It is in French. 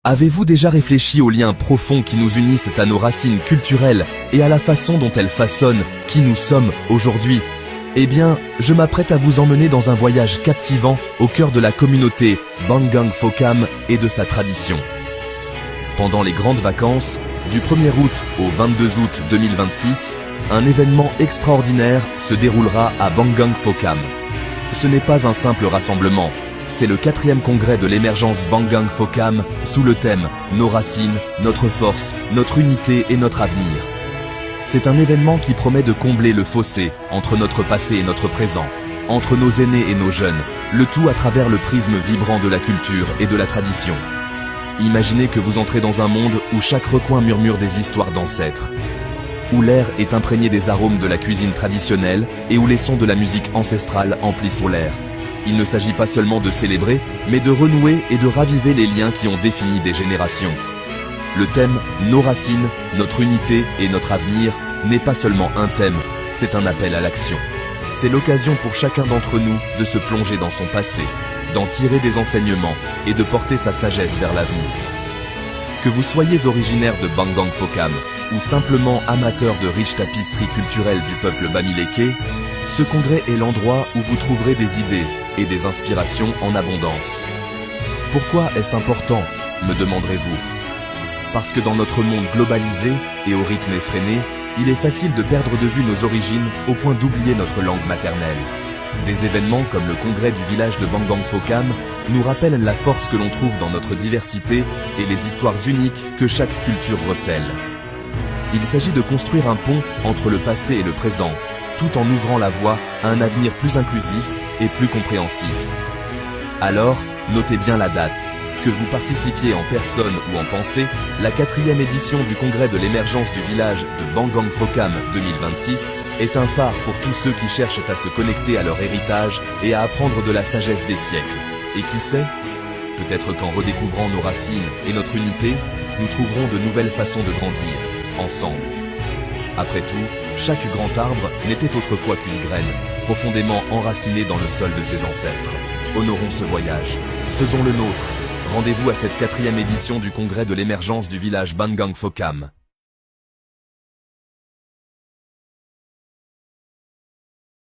Avez-vous déjà réfléchi aux liens profonds qui nous unissent à nos racines culturelles et à la façon dont elles façonnent qui nous sommes aujourd'hui? Eh bien, je m'apprête à vous emmener dans un voyage captivant au cœur de la communauté Bangang Fokam et de sa tradition. Pendant les grandes vacances, du 1er août au 22 août 2026, un événement extraordinaire se déroulera à Bangang Fokam. Ce n'est pas un simple rassemblement, c'est le 4e congrès de l'émergence Bangang Fokam sous le thème « Nos racines, notre force, notre unité et notre avenir ». C'est un événement qui promet de combler le fossé entre notre passé et notre présent, entre nos aînés et nos jeunes, le tout à travers le prisme vibrant de la culture et de la tradition. Imaginez que vous entrez dans un monde où chaque recoin murmure des histoires d'ancêtres, où l'air est imprégné des arômes de la cuisine traditionnelle et où les sons de la musique ancestrale emplissent l'air. Il ne s'agit pas seulement de célébrer, mais de renouer et de raviver les liens qui ont défini des générations. Le thème « Nos racines, notre unité et notre avenir » n'est pas seulement un thème, c'est un appel à l'action. C'est l'occasion pour chacun d'entre nous de se plonger dans son passé, d'en tirer des enseignements et de porter sa sagesse vers l'avenir. Que vous soyez originaire de Bangang Fokam ou simplement amateur de riches tapisseries culturelles du peuple Bamileke, ce congrès est l'endroit où vous trouverez des idées et des inspirations en abondance. Pourquoi est-ce important, me demanderez-vous? Parce que dans notre monde globalisé et au rythme effréné, il est facile de perdre de vue nos origines au point d'oublier notre langue maternelle. Des événements comme le congrès du village de Bangang Fokam nous rappellent la force que l'on trouve dans notre diversité et les histoires uniques que chaque culture recèle. Il s'agit de construire un pont entre le passé et le présent, tout en ouvrant la voie à un avenir plus inclusif et plus compréhensif. Alors, notez bien la date. Que vous participiez en personne ou en pensée, la 4e édition du congrès de l'émergence du village de Bangang Fokam 2026 est un phare pour tous ceux qui cherchent à se connecter à leur héritage et à apprendre de la sagesse des siècles. Et qui sait, peut-être qu'en redécouvrant nos racines et notre unité, nous trouverons de nouvelles façons de grandir, ensemble. Après tout, chaque grand arbre n'était autrefois qu'une graine, profondément enracinée dans le sol de ses ancêtres. Honorons ce voyage, faisons le nôtre. Rendez-vous à cette 4e édition du congrès de l'émergence du village Bangang Fokam.